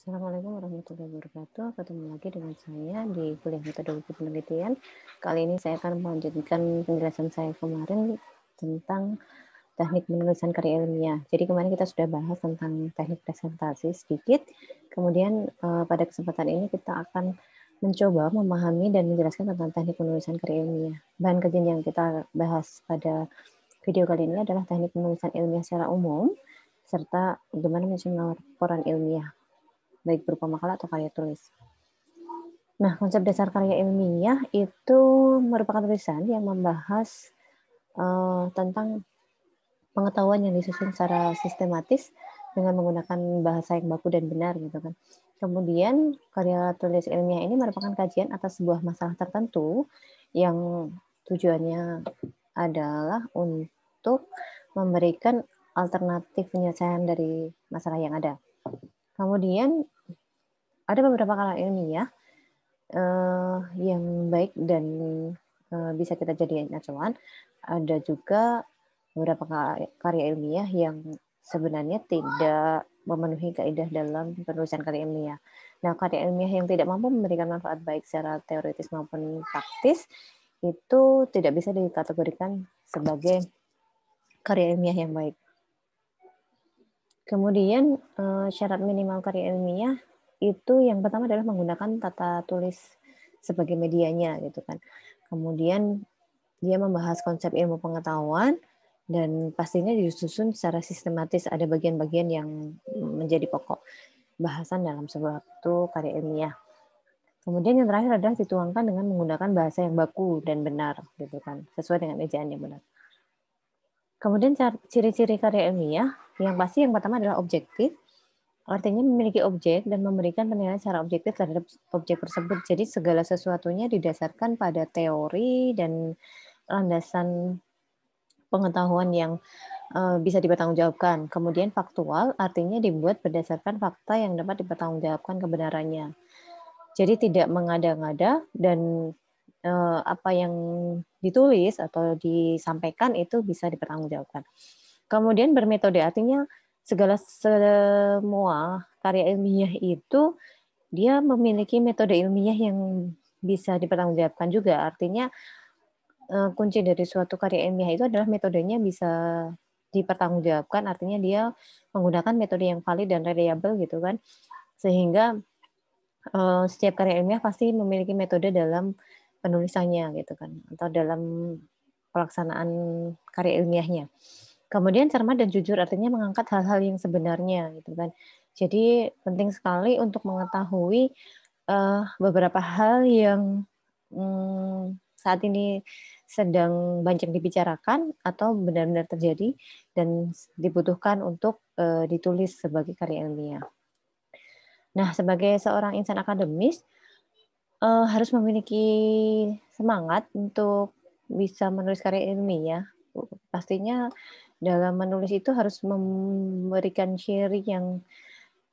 Assalamualaikum warahmatullahi wabarakatuh. Ketemu lagi dengan saya di kuliah metodologi penelitian. Kali ini saya akan melanjutkan penjelasan saya kemarin tentang teknik penulisan karya ilmiah. Jadi kemarin kita sudah bahas tentang teknik presentasi sedikit. Kemudian pada kesempatan ini kita akan mencoba memahami dan menjelaskan tentang teknik penulisan karya ilmiah. Bahan kajian yang kita bahas pada video kali ini adalah teknik penulisan ilmiah secara umum, serta bagaimana menyusun laporan ilmiah, baik berupa makalah atau karya tulis. Nah, konsep dasar karya ilmiah itu merupakan tulisan yang membahas tentang pengetahuan yang disusun secara sistematis dengan menggunakan bahasa yang baku dan benar gitu kan. Kemudian karya tulis ilmiah ini merupakan kajian atas sebuah masalah tertentu yang tujuannya adalah untuk memberikan alternatif penyelesaian dari masalah yang ada. Kemudian ada beberapa karya ilmiah yang baik dan bisa kita jadikan acuan. Ada juga beberapa karya ilmiah yang sebenarnya tidak memenuhi kaidah dalam penulisan karya ilmiah. Nah, karya ilmiah yang tidak mampu memberikan manfaat baik secara teoritis maupun praktis itu tidak bisa dikategorikan sebagai karya ilmiah yang baik. Kemudian syarat minimal karya ilmiah itu yang pertama adalah menggunakan tata tulis sebagai medianya gitu kan. Kemudian dia membahas konsep ilmu pengetahuan dan pastinya disusun secara sistematis, ada bagian-bagian yang menjadi pokok bahasan dalam suatu karya ilmiah. Kemudian yang terakhir adalah dituangkan dengan menggunakan bahasa yang baku dan benar gitu kan, sesuai dengan ejaan yang benar. Kemudian ciri-ciri karya ilmiah yang pasti yang pertama adalah objektif. Artinya memiliki objek dan memberikan penilaian secara objektif terhadap objek tersebut. Jadi segala sesuatunya didasarkan pada teori dan landasan pengetahuan yang bisa dipertanggungjawabkan. Kemudian faktual artinya dibuat berdasarkan fakta yang dapat dipertanggungjawabkan kebenarannya. Jadi tidak mengada-ngada dan apa yang ditulis atau disampaikan itu bisa dipertanggungjawabkan. Kemudian bermetode artinya semua karya ilmiah itu dia memiliki metode ilmiah yang bisa dipertanggungjawabkan juga. Artinya kunci dari suatu karya ilmiah itu adalah metodenya bisa dipertanggungjawabkan, artinya dia menggunakan metode yang valid dan reliable gitu kan. Sehingga setiap karya ilmiah pasti memiliki metode dalam penulisannya gitu kan, atau dalam pelaksanaan karya ilmiahnya. Kemudian cermat dan jujur artinya mengangkat hal-hal yang sebenarnya gitu kan. Jadi penting sekali untuk mengetahui beberapa hal yang saat ini sedang banyak dibicarakan atau benar-benar terjadi dan dibutuhkan untuk ditulis sebagai karya ilmiah. Nah, sebagai seorang insan akademis harus memiliki semangat untuk bisa menulis karya ilmiah. Pastinya dalam menulis itu harus memberikan ciri yang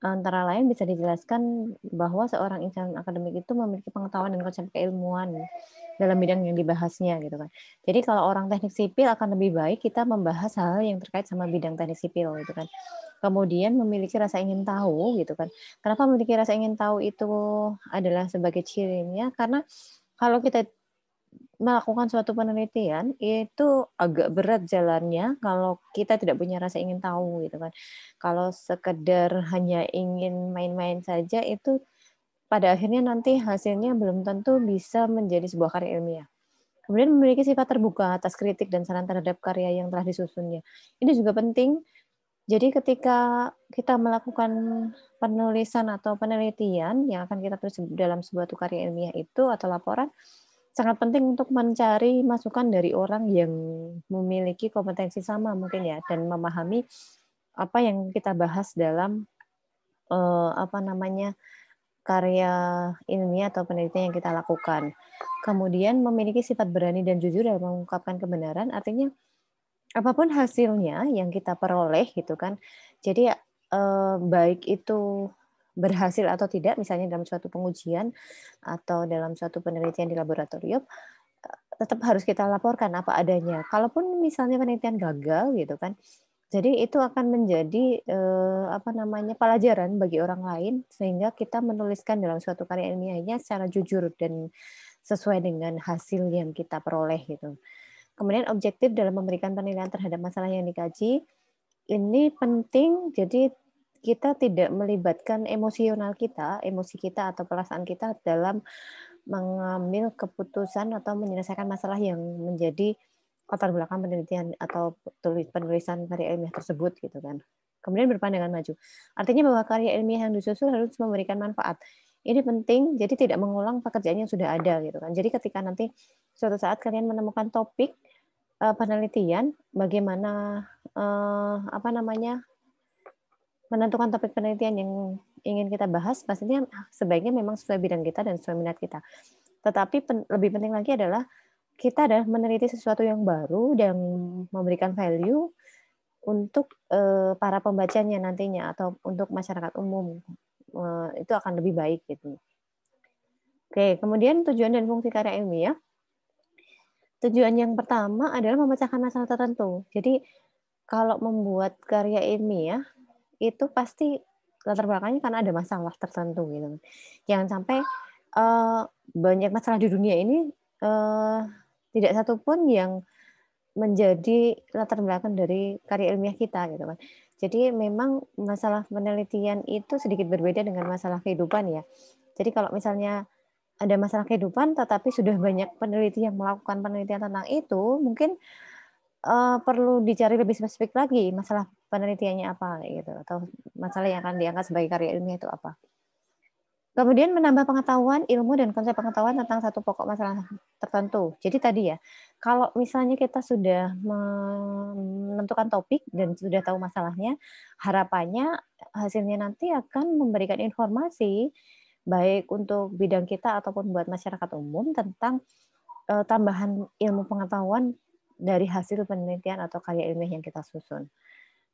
antara lain bisa dijelaskan bahwa seorang insan akademik itu memiliki pengetahuan dan konsep keilmuan dalam bidang yang dibahasnya gitu kan. Jadi kalau orang teknik sipil akan lebih baik kita membahas hal yang terkait sama bidang teknik sipil gitu kan. Kemudian memiliki rasa ingin tahu gitu kan. Kenapa memiliki rasa ingin tahu itu adalah sebagai cirinya? Karena kalau kita melakukan suatu penelitian itu agak berat jalannya kalau kita tidak punya rasa ingin tahu gitu kan. Kalau sekedar hanya ingin main-main saja itu pada akhirnya nanti hasilnya belum tentu bisa menjadi sebuah karya ilmiah. Kemudian memiliki sifat terbuka atas kritik dan saran terhadap karya yang telah disusunnya. Ini juga penting. Jadi ketika kita melakukan penulisan atau penelitian yang akan kita tulis dalam sebuah karya ilmiah itu atau laporan, sangat penting untuk mencari masukan dari orang yang memiliki kompetensi sama mungkin ya dan memahami apa yang kita bahas dalam karya ilmiah atau penelitian yang kita lakukan. Kemudian memiliki sifat berani dan jujur dalam mengungkapkan kebenaran, artinya apapun hasilnya yang kita peroleh gitu kan. Jadi baik itu berhasil atau tidak, misalnya dalam suatu pengujian atau dalam suatu penelitian di laboratorium, tetap harus kita laporkan apa adanya. Kalaupun misalnya penelitian gagal gitu kan, Jadi itu akan menjadi, pelajaran bagi orang lain sehingga kita menuliskan dalam suatu karya ilmiahnya secara jujur dan sesuai dengan hasil yang kita peroleh gitu. Kemudian objektif dalam memberikan penilaian terhadap masalah yang dikaji, ini penting jadi kita tidak melibatkan emosi kita atau perasaan kita dalam mengambil keputusan atau menyelesaikan masalah yang menjadi latar belakang penelitian atau penulisan karya ilmiah tersebut gitu kan. Kemudian berpandangan maju. Artinya bahwa karya ilmiah yang disusun harus memberikan manfaat. Ini penting, jadi tidak mengulang pekerjaan yang sudah ada gitu kan. Jadi ketika nanti suatu saat kalian menemukan topik penelitian, bagaimana menentukan topik penelitian yang ingin kita bahas, pastinya sebaiknya memang sesuai bidang kita dan sesuai minat kita. Tetapi lebih penting lagi adalah kita adalah meneliti sesuatu yang baru dan memberikan value untuk para pembacanya nantinya atau untuk masyarakat umum. Itu akan lebih baik gitu. Oke, kemudian tujuan dan fungsi karya ilmiah. Tujuan yang pertama adalah memecahkan masalah tertentu. Jadi kalau membuat karya ilmiah itu pasti latar belakangnya karena ada masalah tertentu gitu. Jangan sampai banyak masalah di dunia ini tidak satupun yang menjadi latar belakang dari karya ilmiah kita gitu kan. Jadi memang masalah penelitian itu sedikit berbeda dengan masalah kehidupan ya. Jadi kalau misalnya ada masalah kehidupan tetapi sudah banyak peneliti yang melakukan penelitian tentang itu, mungkin perlu dicari lebih spesifik lagi masalah penelitiannya apa gitu atau masalah yang akan diangkat sebagai karya ilmiah itu apa. Kemudian menambah pengetahuan, ilmu, dan konsep pengetahuan tentang satu pokok masalah tertentu. Jadi tadi ya, kalau misalnya kita sudah menentukan topik dan sudah tahu masalahnya, harapannya hasilnya nanti akan memberikan informasi baik untuk bidang kita ataupun buat masyarakat umum tentang tambahan ilmu pengetahuan dari hasil penelitian atau karya ilmiah yang kita susun.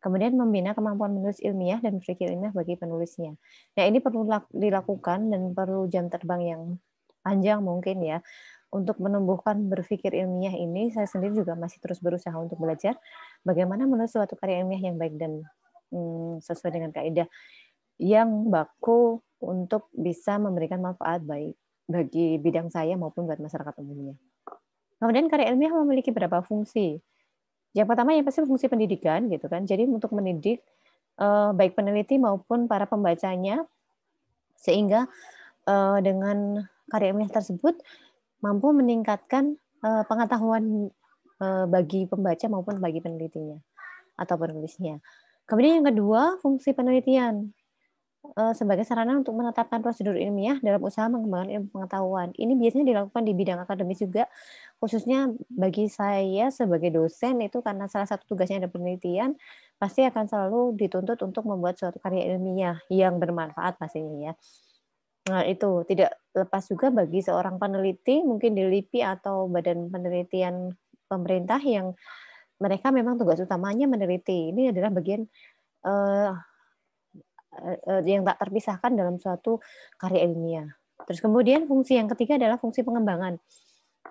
Kemudian membina kemampuan menulis ilmiah dan berpikir ilmiah bagi penulisnya. Nah, ini perlu dilakukan dan perlu jam terbang yang panjang mungkin ya. Untuk menumbuhkan berpikir ilmiah ini, saya sendiri juga masih terus berusaha untuk belajar bagaimana menulis suatu karya ilmiah yang baik dan sesuai dengan kaidah yang baku untuk bisa memberikan manfaat baik bagi bidang saya maupun buat masyarakat umumnya. Kemudian karya ilmiah memiliki beberapa fungsi. Yang pertama yang pasti fungsi pendidikan gitu kan. Jadi untuk mendidik baik peneliti maupun para pembacanya sehingga dengan karya ilmiah tersebut mampu meningkatkan pengetahuan bagi pembaca maupun bagi penelitinya atau penulisnya. Kemudian yang kedua, fungsi penelitian sebagai sarana untuk menetapkan prosedur ilmiah dalam usaha mengembangkan ilmu pengetahuan. Ini biasanya dilakukan di bidang akademis juga, khususnya bagi saya sebagai dosen itu karena salah satu tugasnya ada penelitian, pasti akan selalu dituntut untuk membuat suatu karya ilmiah yang bermanfaat pastinya ya. Nah itu, tidak lepas juga bagi seorang peneliti, mungkin di LIPI atau badan penelitian pemerintah yang mereka memang tugas utamanya meneliti. Ini adalah bagian yang tak terpisahkan dalam suatu karya ilmiah. Terus kemudian fungsi yang ketiga adalah fungsi pengembangan.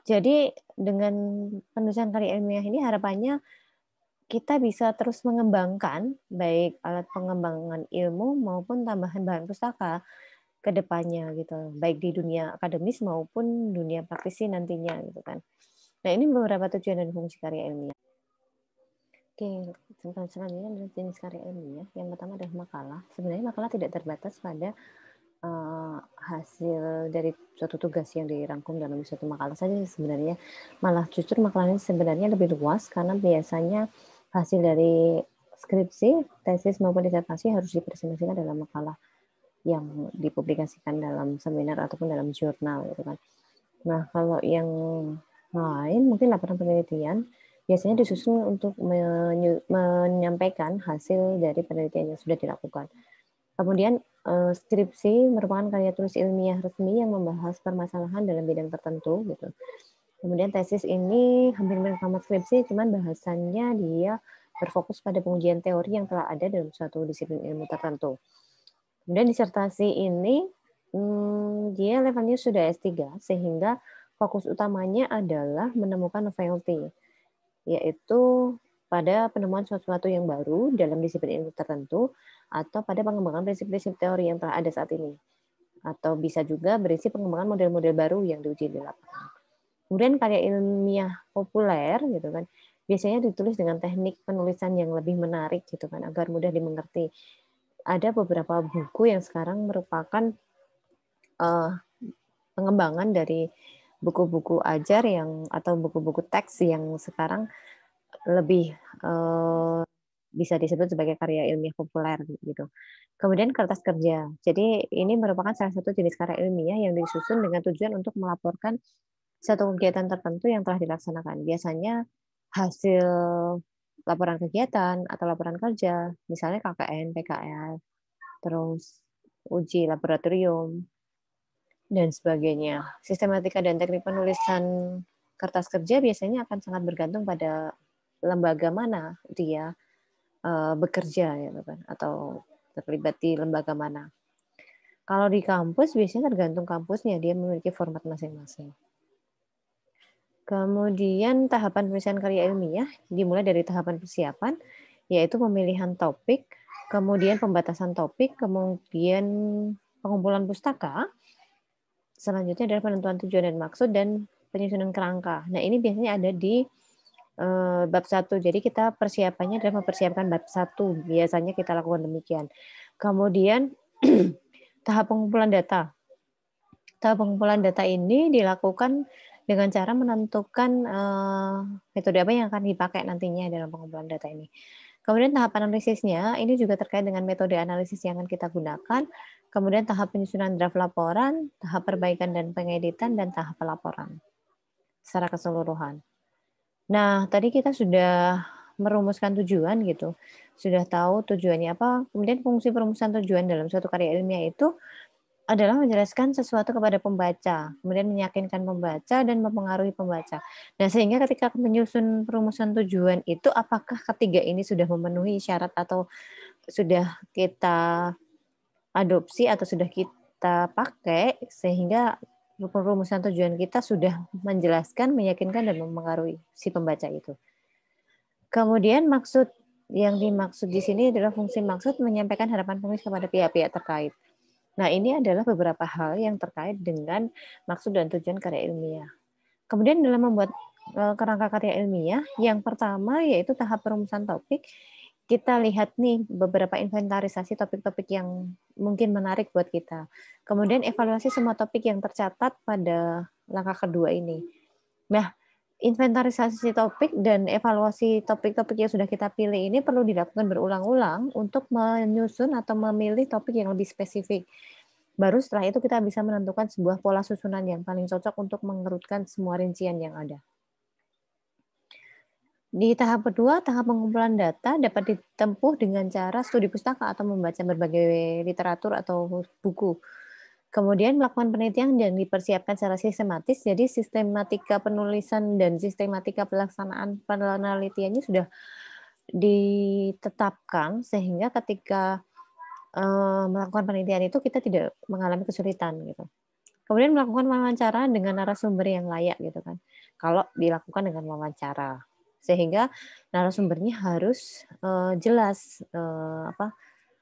Jadi dengan penulisan karya ilmiah ini harapannya kita bisa terus mengembangkan baik alat pengembangan ilmu maupun tambahan bahan pustaka ke depannya gitu, baik di dunia akademis maupun dunia praktisi nantinya gitu kan. Nah, ini beberapa tujuan dan fungsi karya ilmiah. Oke, selanjutnya adalah jenis karya ilmiah. Yang pertama adalah makalah. Sebenarnya makalah tidak terbatas pada hasil dari suatu tugas yang dirangkum dalam suatu makalah saja sebenarnya. Malah justru makalah ini sebenarnya lebih luas karena biasanya hasil dari skripsi, tesis maupun disertasi harus dipresentasikan dalam makalah yang dipublikasikan dalam seminar ataupun dalam jurnal gitu kan. Nah, kalau yang lain mungkin laporan penelitian biasanya disusun untuk menyampaikan hasil dari penelitian yang sudah dilakukan. Kemudian skripsi merupakan karya tulis ilmiah resmi yang membahas permasalahan dalam bidang tertentu gitu. Kemudian tesis ini hampir mirip sama skripsi, cuman bahasannya dia berfokus pada pengujian teori yang telah ada dalam suatu disiplin ilmu tertentu. Kemudian disertasi ini dia levelnya sudah S3 sehingga fokus utamanya adalah menemukan novelty, yaitu pada penemuan sesuatu yang baru dalam disiplin ilmu tertentu atau pada pengembangan prinsip-prinsip teori yang telah ada saat ini. Atau bisa juga berisi pengembangan model-model baru yang diuji di lapangan. Kemudian karya ilmiah populer gitu kan, biasanya ditulis dengan teknik penulisan yang lebih menarik gitu kan, agar mudah dimengerti. Ada beberapa buku yang sekarang merupakan pengembangan dari buku-buku ajar yang atau buku-buku teks yang sekarang lebih bisa disebut sebagai karya ilmiah populer gitu. Kemudian kertas kerja. Jadi ini merupakan salah satu jenis karya ilmiah yang disusun dengan tujuan untuk melaporkan satu kegiatan tertentu yang telah dilaksanakan. Biasanya hasil laporan kegiatan atau laporan kerja, misalnya KKN, PKL, terus uji laboratorium, dan sebagainya. Sistematika dan teknik penulisan kertas kerja biasanya akan sangat bergantung pada lembaga mana dia bekerja ya kan, atau terlibat di lembaga mana. Kalau di kampus biasanya tergantung kampusnya, dia memiliki format masing-masing. Kemudian tahapan penulisan karya ilmiah dimulai dari tahapan persiapan, yaitu pemilihan topik, kemudian pembatasan topik, kemudian pengumpulan pustaka, selanjutnya adalah penentuan tujuan dan maksud, dan penyusunan kerangka. Nah, ini biasanya ada di bab 1. Jadi kita persiapannya adalah mempersiapkan bab 1. Biasanya kita lakukan demikian. Kemudian tahap pengumpulan data. Tahap pengumpulan data ini dilakukan dengan cara menentukan metode apa yang akan dipakai nantinya dalam pengumpulan data ini. Kemudian tahap analisisnya, ini juga terkait dengan metode analisis yang akan kita gunakan. Kemudian tahap penyusunan draft laporan, tahap perbaikan dan pengeditan, dan tahap pelaporan secara keseluruhan. Nah, tadi kita sudah merumuskan tujuan gitu. Sudah tahu tujuannya apa. Kemudian fungsi perumusan tujuan dalam suatu karya ilmiah itu adalah menjelaskan sesuatu kepada pembaca, kemudian meyakinkan pembaca dan mempengaruhi pembaca. Nah, sehingga ketika menyusun perumusan tujuan itu, apakah ketiga ini sudah memenuhi syarat atau sudah kita adopsi atau sudah kita pakai, sehingga perumusan tujuan kita sudah menjelaskan, meyakinkan, dan mempengaruhi si pembaca itu. Kemudian maksud yang dimaksud di sini adalah fungsi maksud menyampaikan harapan penulis kepada pihak-pihak terkait. Nah, ini adalah beberapa hal yang terkait dengan maksud dan tujuan karya ilmiah. Kemudian dalam membuat kerangka karya ilmiah, yang pertama yaitu tahap perumusan topik. Kita lihat nih beberapa inventarisasi topik-topik yang mungkin menarik buat kita. Kemudian evaluasi semua topik yang tercatat pada langkah kedua ini. Nah, inventarisasi topik dan evaluasi topik-topik yang sudah kita pilih ini perlu dilakukan berulang-ulang untuk menyusun atau memilih topik yang lebih spesifik. Baru setelah itu kita bisa menentukan sebuah pola susunan yang paling cocok untuk mengerutkan semua rincian yang ada. Di tahap kedua, tahap pengumpulan data dapat ditempuh dengan cara studi pustaka atau membaca berbagai literatur atau buku. Kemudian melakukan penelitian dan dipersiapkan secara sistematis, jadi sistematika penulisan dan sistematika pelaksanaan penelitiannya sudah ditetapkan sehingga ketika melakukan penelitian itu kita tidak mengalami kesulitan gitu. Kemudian melakukan wawancara dengan narasumber yang layak gitu kan. Kalau dilakukan dengan wawancara, sehingga narasumbernya harus jelas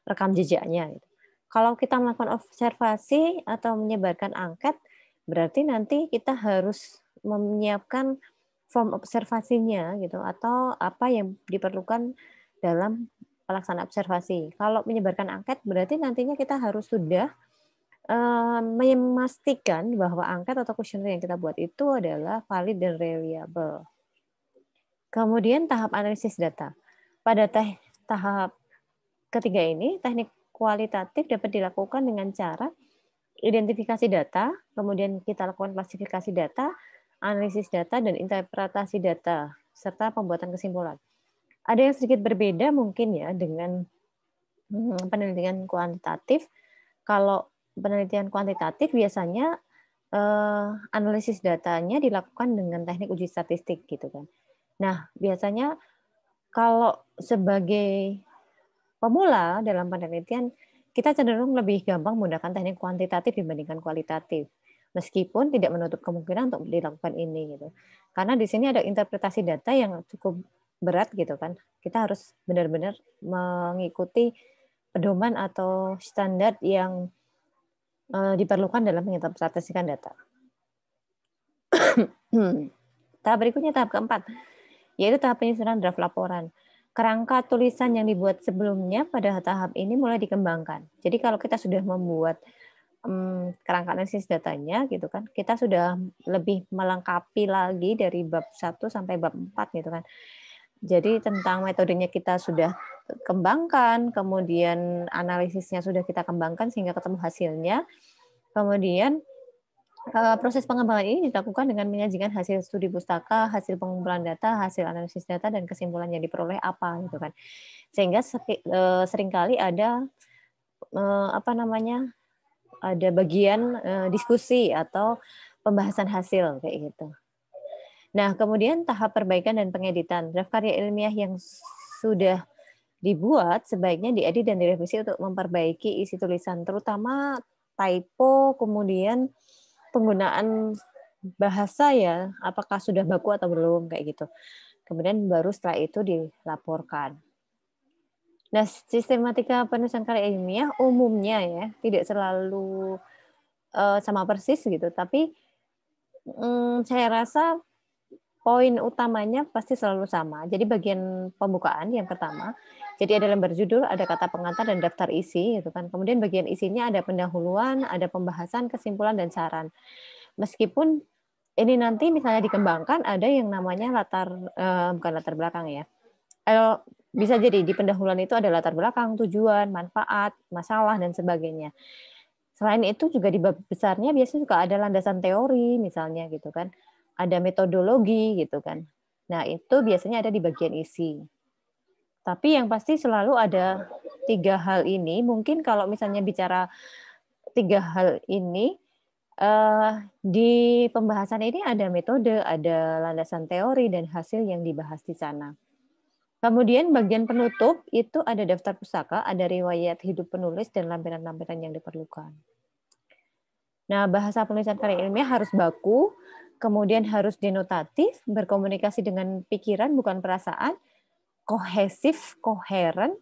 rekam jejaknya gitu. Kalau kita melakukan observasi atau menyebarkan angket, berarti nanti kita harus menyiapkan form observasinya gitu, atau apa yang diperlukan dalam pelaksanaan observasi. Kalau menyebarkan angket, berarti nantinya kita harus sudah memastikan bahwa angket atau kuesioner yang kita buat itu adalah valid dan reliable. Kemudian tahap analisis data. Pada tahap ketiga ini, teknik kualitatif dapat dilakukan dengan cara identifikasi data, kemudian kita lakukan klasifikasi data, analisis data, dan interpretasi data, serta pembuatan kesimpulan. Ada yang sedikit berbeda mungkin ya dengan penelitian kuantitatif. Kalau penelitian kuantitatif biasanya analisis datanya dilakukan dengan teknik uji statistik gitu kan. Nah, biasanya kalau sebagai pemula dalam penelitian, kita cenderung lebih gampang menggunakan teknik kuantitatif dibandingkan kualitatif. Meskipun tidak menutup kemungkinan untuk dilakukan ini gitu. Karena di sini ada interpretasi data yang cukup berat gitu kan, kita harus benar-benar mengikuti pedoman atau standar yang diperlukan dalam menginterpretasikan data. Tahap berikutnya, tahap keempat, yaitu tahap penyusunan draft laporan. Kerangka tulisan yang dibuat sebelumnya pada tahap ini mulai dikembangkan. Jadi kalau kita sudah membuat kerangka analisis datanya gitu kan, kita sudah lebih melengkapi lagi dari bab 1 sampai bab 4 gitu kan. Jadi tentang metodenya kita sudah kembangkan, kemudian analisisnya sudah kita kembangkan sehingga ketemu hasilnya. Kemudian proses pengembangan ini dilakukan dengan menyajikan hasil studi pustaka, hasil pengumpulan data, hasil analisis data, dan kesimpulan yang diperoleh apa gitu kan. Sehingga seringkali ada ada bagian diskusi atau pembahasan hasil kayak gitu. Nah, kemudian tahap perbaikan dan pengeditan. Draft karya ilmiah yang sudah dibuat sebaiknya diedit dan direvisi untuk memperbaiki isi tulisan, terutama typo, kemudian penggunaan bahasa ya, apakah sudah baku atau belum kayak gitu. Kemudian baru setelah itu dilaporkan. Nah, sistematika penulisan karya ilmiah umumnya ya tidak selalu sama persis gitu, tapi saya rasa poin utamanya pasti selalu sama. Jadi bagian pembukaan yang pertama, jadi ada lembar judul, ada kata pengantar dan daftar isi gitu kan. Kemudian bagian isinya ada pendahuluan, ada pembahasan, kesimpulan dan saran. Meskipun ini nanti misalnya dikembangkan ada yang namanya bukan latar belakang ya. Bisa jadi di pendahuluan itu ada latar belakang, tujuan, manfaat, masalah dan sebagainya. Selain itu juga di bab besarnya biasanya juga ada landasan teori misalnya gitu kan. Ada metodologi gitu kan. Nah, itu biasanya ada di bagian isi. Tapi yang pasti selalu ada 3 hal ini. Mungkin kalau misalnya bicara 3 hal ini, di pembahasan ini ada metode, ada landasan teori, dan hasil yang dibahas di sana. Kemudian bagian penutup itu ada daftar pustaka, ada riwayat hidup penulis, dan lampiran-lampiran yang diperlukan. Nah, bahasa penulisan karya ilmiah harus baku, kemudian harus denotatif, berkomunikasi dengan pikiran bukan perasaan, kohesif, koheren,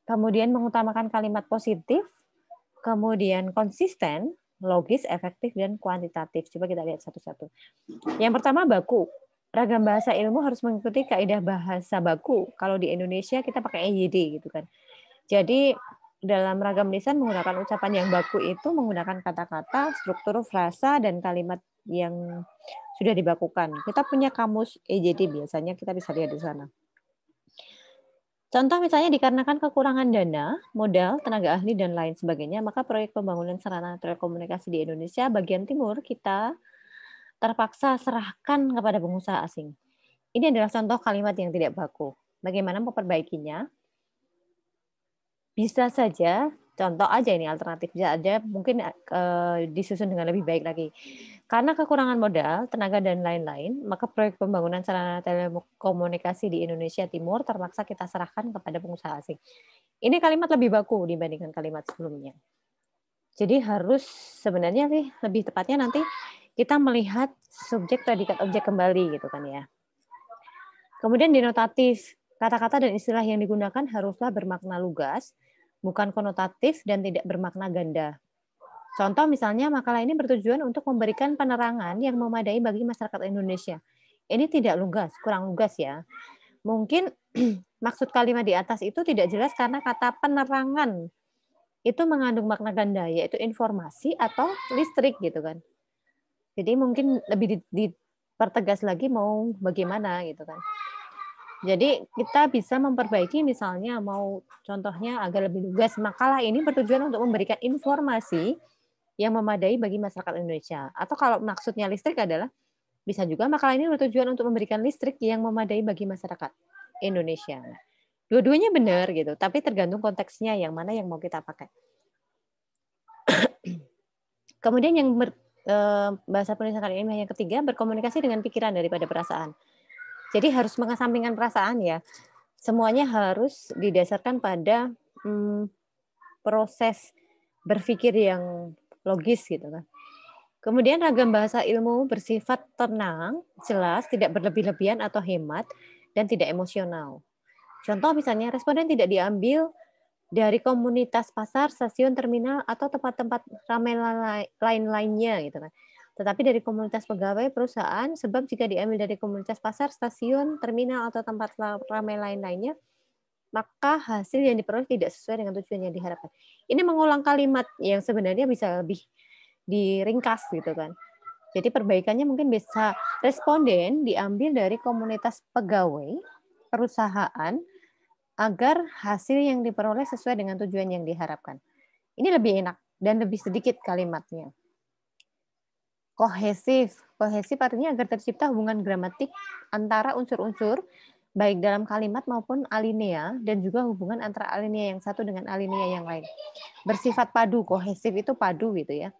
kemudian mengutamakan kalimat positif, kemudian konsisten, logis, efektif, dan kuantitatif. Coba kita lihat satu-satu. Yang pertama, baku. Ragam bahasa ilmu harus mengikuti kaidah bahasa baku. Kalau di Indonesia kita pakai EYD gitu kan. Jadi dalam ragam lisan menggunakan ucapan yang baku itu menggunakan kata-kata, struktur frasa, dan kalimat yang sudah dibakukan. Kita punya kamus EYD biasanya kita bisa lihat di sana. Contoh misalnya dikarenakan kekurangan dana, modal, tenaga ahli, dan lain sebagainya, maka proyek pembangunan sarana telekomunikasi di Indonesia bagian timur kita terpaksa serahkan kepada pengusaha asing. Ini adalah contoh kalimat yang tidak baku. Bagaimana memperbaikinya? Bisa saja, contoh aja ini alternatif, bisa aja mungkin disusun dengan lebih baik lagi. Karena kekurangan modal, tenaga, dan lain-lain, maka proyek pembangunan sarana telekomunikasi di Indonesia Timur terpaksa kita serahkan kepada pengusaha asing. Ini kalimat lebih baku dibandingkan kalimat sebelumnya. Jadi harus sebenarnya sih lebih tepatnya nanti kita melihat subjek, predikat, objek kembali gitu kan ya. Kemudian denotatif, kata-kata dan istilah yang digunakan haruslah bermakna lugas, bukan konotatif dan tidak bermakna ganda. Contoh misalnya makalah ini bertujuan untuk memberikan penerangan yang memadai bagi masyarakat Indonesia. Ini tidak lugas, kurang lugas ya. Mungkin maksud kalimat di atas itu tidak jelas karena kata penerangan itu mengandung makna ganda, yaitu informasi atau listrik gitu kan. Jadi mungkin lebih dipertegas lagi mau bagaimana gitu kan. Jadi kita bisa memperbaiki misalnya mau contohnya agar lebih lugas, makalah ini bertujuan untuk memberikan informasi yang memadai bagi masyarakat Indonesia. Atau kalau maksudnya listrik adalah bisa juga makalah ini bertujuan untuk memberikan listrik yang memadai bagi masyarakat Indonesia. Dua-duanya benar gitu, tapi tergantung konteksnya yang mana yang mau kita pakai. Kemudian yang bahasa penulisan karya ilmiah yang ketiga, berkomunikasi dengan pikiran daripada perasaan. Jadi harus mengesampingkan perasaan ya. Semuanya harus didasarkan pada proses berpikir yang logis gitu kan. Kemudian ragam bahasa ilmu bersifat tenang, jelas, tidak berlebih-lebihan atau hemat, dan tidak emosional. Contoh misalnya, responden tidak diambil dari komunitas pasar, stasiun, terminal, atau tempat-tempat ramai lain-lainnya gitu kan. Tetapi dari komunitas pegawai perusahaan, sebab jika diambil dari komunitas pasar, stasiun, terminal, atau tempat ramai lain-lainnya, maka hasil yang diperoleh tidak sesuai dengan tujuan yang diharapkan. Ini mengulang kalimat yang sebenarnya bisa lebih diringkas gitu kan. Jadi perbaikannya mungkin bisa responden diambil dari komunitas pegawai, perusahaan, agar hasil yang diperoleh sesuai dengan tujuan yang diharapkan. Ini lebih enak dan lebih sedikit kalimatnya. Kohesif. Kohesif artinya agar tercipta hubungan gramatik antara unsur-unsur, baik dalam kalimat maupun alinea, dan juga hubungan antara alinea yang satu dengan alinea yang lain. Bersifat padu, kohesif itu padu gitu ya.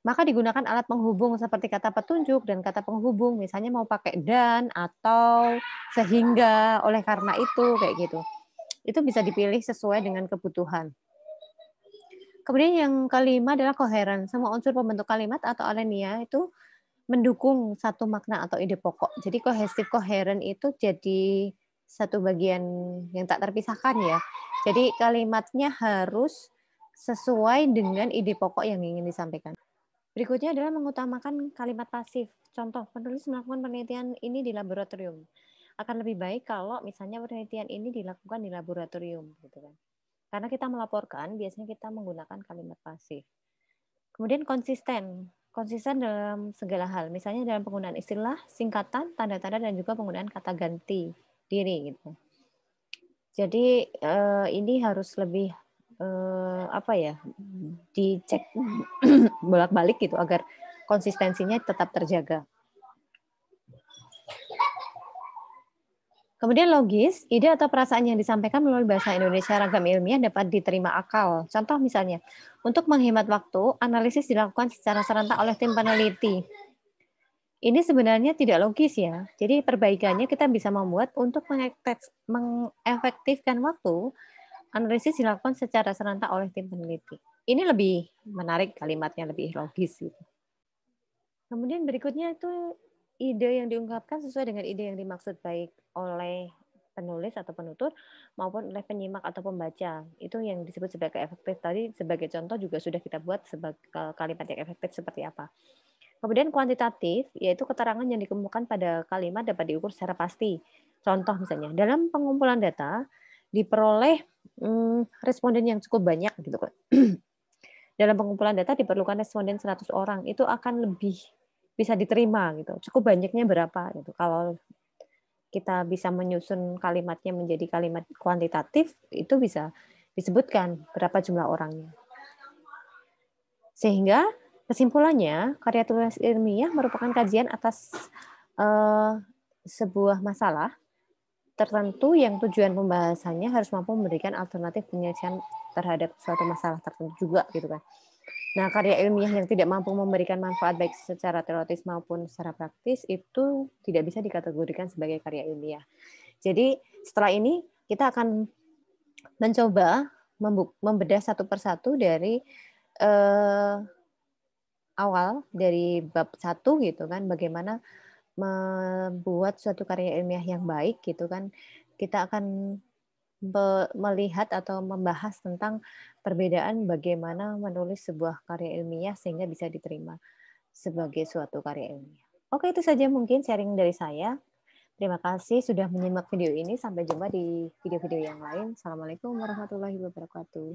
Maka digunakan alat penghubung seperti kata petunjuk dan kata penghubung, misalnya mau pakai dan, atau, sehingga, oleh karena itu, kayak gitu. Itu bisa dipilih sesuai dengan kebutuhan. Kemudian yang kelima adalah koheren. Semua unsur pembentuk kalimat atau alinea itu mendukung satu makna atau ide pokok. Jadi kohesif koheren itu jadi satu bagian yang tak terpisahkan ya. Jadi kalimatnya harus sesuai dengan ide pokok yang ingin disampaikan. Berikutnya adalah mengutamakan kalimat pasif. Contoh, penulis melakukan penelitian ini di laboratorium. Akan lebih baik kalau misalnya penelitian ini dilakukan di laboratorium, gitu kan. Karena kita melaporkan, biasanya kita menggunakan kalimat pasif. Kemudian konsisten. Konsisten dalam segala hal. Misalnya dalam penggunaan istilah, singkatan, tanda-tanda, dan juga penggunaan kata ganti diri. Gitu. Jadi ini harus lebih apa ya, dicek bolak-balik gitu agar konsistensinya tetap terjaga. Kemudian logis, ide atau perasaan yang disampaikan melalui bahasa Indonesia ragam ilmiah dapat diterima akal. Contoh misalnya, untuk menghemat waktu, analisis dilakukan secara serentak oleh tim peneliti. Ini sebenarnya tidak logis ya. Jadi perbaikannya kita bisa membuat untuk mengefektifkan waktu, analisis dilakukan secara serentak oleh tim peneliti. Ini lebih menarik, kalimatnya lebih logis gitu. Kemudian berikutnya itu ide yang diungkapkan sesuai dengan ide yang dimaksud, baik oleh penulis atau penutur maupun oleh penyimak atau pembaca. Itu yang disebut sebagai efektif. Tadi sebagai contoh juga sudah kita buat sebagai kalimat yang efektif seperti apa. Kemudian kuantitatif, yaitu keterangan yang dikemukakan pada kalimat dapat diukur secara pasti. Contoh misalnya, dalam pengumpulan data diperoleh responden yang cukup banyak gitu kan. Dalam pengumpulan data diperlukan responden 100 orang, itu akan lebih bisa diterima gitu. Cukup banyaknya berapa gitu. Kalau kita bisa menyusun kalimatnya menjadi kalimat kuantitatif, itu bisa disebutkan berapa jumlah orangnya. Sehingga kesimpulannya, karya tulis ilmiah merupakan kajian atas sebuah masalah tertentu yang tujuan pembahasannya harus mampu memberikan alternatif penyelesaian terhadap suatu masalah tertentu juga gitu kan. Nah, karya ilmiah yang tidak mampu memberikan manfaat baik secara teoritis maupun secara praktis itu tidak bisa dikategorikan sebagai karya ilmiah. Jadi setelah ini kita akan mencoba membedah satu persatu dari awal dari bab 1 gitu kan, bagaimana membuat suatu karya ilmiah yang baik gitu kan. Kita akan melihat atau membahas tentang perbedaan bagaimana menulis sebuah karya ilmiah sehingga bisa diterima sebagai suatu karya ilmiah. Oke, itu saja mungkin sharing dari saya. Terima kasih sudah menyimak video ini. Sampai jumpa di video-video yang lain. Assalamualaikum warahmatullahi wabarakatuh.